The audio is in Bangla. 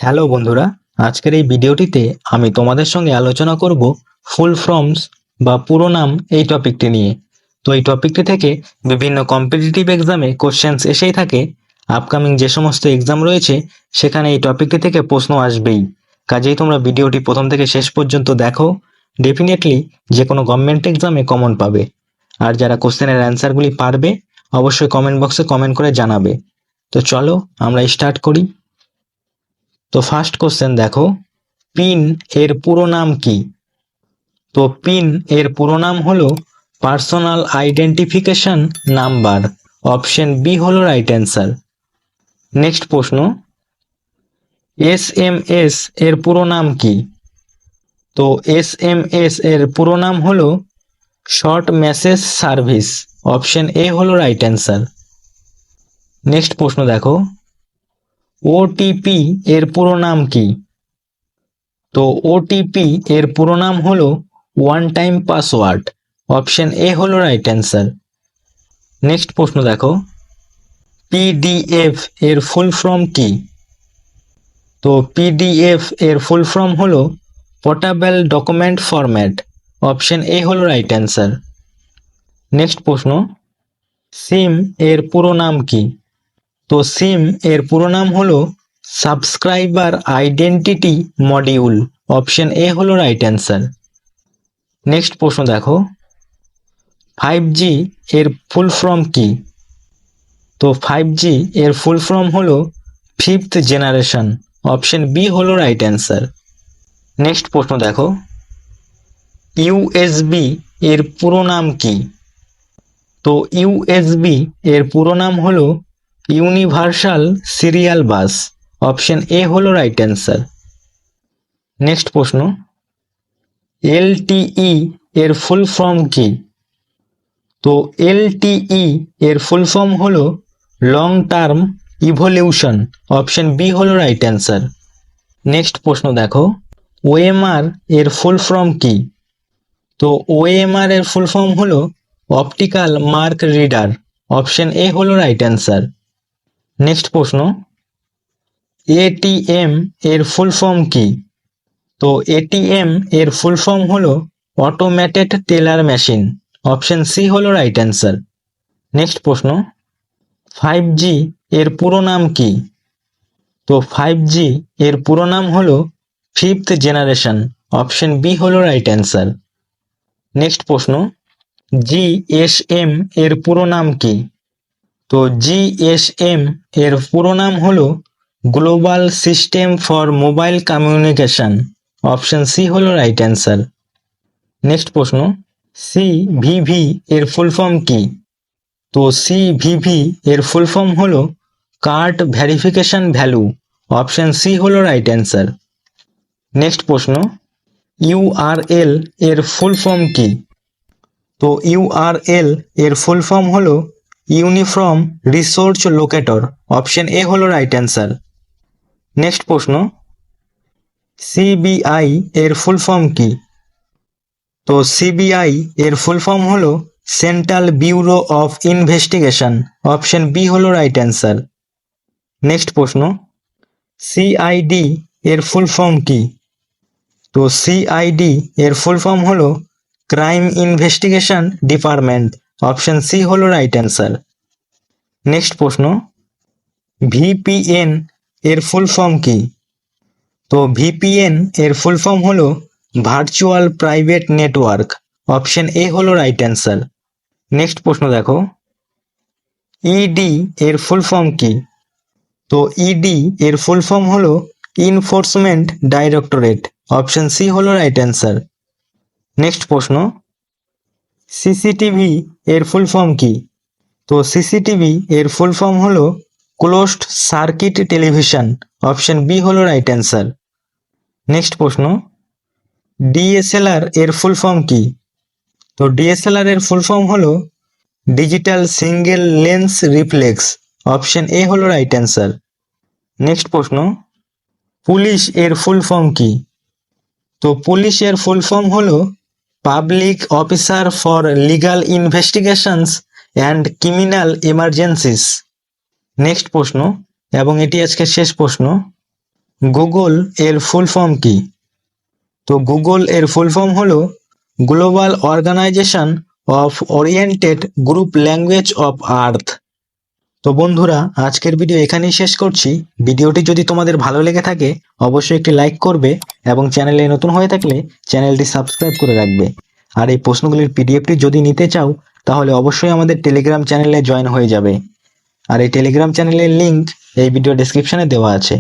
হ্যালো বন্ধুরা, আজকের এই ভিডিওটিতে আমি তোমাদের সঙ্গে আলোচনা করব ফুল ফর্মস বা পুরো নাম এই টপিকটি নিয়ে। তো এই টপিকটি থেকে বিভিন্ন কম্পিটিটিভ এক্সামে কোশ্চেন্স এসেই থাকে। আপকামিং যে সমস্ত এক্সাম রয়েছে সেখানে এই টপিকটি থেকে প্রশ্ন আসবেই। কাজেই তোমরা ভিডিওটি প্রথম থেকে শেষ পর্যন্ত দেখো, ডেফিনেটলি যে কোনো গভর্নমেন্ট এক্সামে কমন পাবে। আর যারা কোশ্চেনের অ্যান্সারগুলি পারবে অবশ্যই কমেন্ট বক্সে কমেন্ট করে জানাবে। তো চলো আমরা স্টার্ট করি। তো ফার্স্ট কোশ্চেন দেখো, পিন এর পুরো নাম কি? তো পিন এর পুরো নাম হলো personal identification number. Option B হলো রাইট অ্যান্সার। নেক্সট প্রশ্ন, এসএমএস এর পুরো নাম কি? তো এসএমএস এর পুরো নাম হলো short message service. Option A হলো রাইট অ্যান্সার। নেক্সট প্রশ্ন দেখো, ওটিপি এর পুরো নাম কি? তো ওটিপি এর পুরো নাম হলো one time password. Option A হলো রাইট অ্যান্সার। নেক্সট প্রশ্ন দেখো, পিডিএফ এর ফুল ফর্ম কি? তো পিডিএফ এর ফুল ফর্ম হলো portable document format. Option A হলো রাইট অ্যান্সার। নেক্সট প্রশ্ন, সিম এর পুরো নাম কি? তো সিম এর পুরো নাম হলো subscriber identity module. Option A হলো রাইট অ্যান্সার। নেক্সট প্রশ্ন দেখো, 5G এর ফুল ফর্ম কি? তো 5G এর ফুল ফর্ম হলো ফিফথ জেনারেশন। অপশন বি হলো রাইট অ্যান্সার। নেক্সট প্রশ্ন দেখো, ইউএসবি এর পুরো নাম কি? তো ইউএসবি এর পুরো নাম হলো universal serial bus. Option A হলো রাইট অ্যান্সার। নেক্সট প্রশ্ন, এলটিই এর ফুল ফর্ম কি? তো এলটিই এর ফুল ফর্ম হলো long term evolution. Option B হলো রাইট অ্যান্সার। নেক্সট প্রশ্ন দেখো, ওএমআর এর ফুল ফর্ম কি? তো ওএমআর এর ফুল ফর্ম হলো optical mark reader. Option A হলো রাইট অ্যান্সার। নেক্সট প্রশ্ন, এটিএম এর ফুল ফর্ম কি? তো এটিএম এর ফুল ফর্ম হলো automated teller machine. Option C হলো রাইট অ্যান্সার। নেক্সট প্রশ্ন, 5G এর পুরো নাম কি? তো 5G এর পুরো নাম হলো ফিফথ জেনারেশন। অপশন বি হলো রাইট অ্যান্সার। নেক্সট প্রশ্ন, জিএসএম এর পুরো নাম কি? তো জিএসএম এর পুরো নাম হলো global system for mobile communication. Option C হলো রাইট অ্যান্সার। নেক্সট প্রশ্ন, সিভিভি এর ফুল ফর্ম কি? তো সিভিভি এর ফুল ফর্ম হলো card verification value. Option C হলো রাইট অ্যান্সার। নেক্সট প্রশ্ন, ইউআরএল এর ফুল ফর্ম কি? তো ইউআরএল এর ফুল ফর্ম হলো uniform resource locator. Option A হলো রাইট অ্যান্সার। নেক্সট প্রশ্ন, সিবিআই এর ফুল ফর্ম কি? তো সিবিআই এর ফুল ফর্ম হলো central bureau of investigation. Option B হলো রাইট অ্যান্সার। নেক্সট প্রশ্ন, সিআইডি এর ফুল ফর্ম কি? তো সিআইডি এর ফুল ফর্ম হলো crime investigation department. Option C হলো রাইট অ্যান্সার। নেক্সট প্রশ্ন, ভিপিএন এর ফুল ফর্ম কি? তো ভিপিএন এর ফুল ফর্ম হলো virtual private network. Option A হলো রাইট অ্যান্সার। নেক্সট প্রশ্ন দেখো, ইডি এর ফুল ফর্ম কি? তো ইডি এর ফুল ফর্ম হলো ইনফোর্সমেন্ট ডাইরেক্টরেট। অপশন সি হলো রাইট অ্যান্সার। নেক্সট প্রশ্ন, সিসিটিভি এর ফুল ফর্ম কি? তো সিসিটিভি এর ফুল ফর্ম হলো closed circuit television. Option B হলো রাইট অ্যান্সার। নেক্সট প্রশ্ন, ডিএসএলআর এর ফুল ফর্ম কি? তো ডিএসএলআর এর ফুল ফর্ম হলো digital single lens reflex. Option A হলো রাইট অ্যান্সার। নেক্সট প্রশ্ন, পুলিশ এর ফুল ফর্ম কি? তো পুলিশ এর ফুল ফর্ম হলো public officer for legal investigations and criminal emergencies. Next প্রশ্ন, এবং এটি আজকে শেষ প্রশ্ন, গুগল এর ফুল ফর্ম কি? তো গুগল এর ফুল ফর্ম হলো global organisation of oriented group language of earth. তো বন্ধুরা, আজকের ভিডিও এখানেই শেষ করছি। ভিডিওটি যদি তোমাদের ভালো লেগে থাকে অবশ্যই একটি লাইক করবে এবং চ্যানেলে নতুন হয়ে থাকলে চ্যানেলটি সাবস্ক্রাইব করে রাখবে। আর এই প্রশ্নগুলির পিডিএফটি যদি নিতে চাও তাহলে অবশ্যই আমাদের টেলিগ্রাম চ্যানেলে জয়েন হয়ে যাবে। আর এই টেলিগ্রাম চ্যানেলের লিংক এই ভিডিও ডেসক্রিপশনে দেওয়া আছে।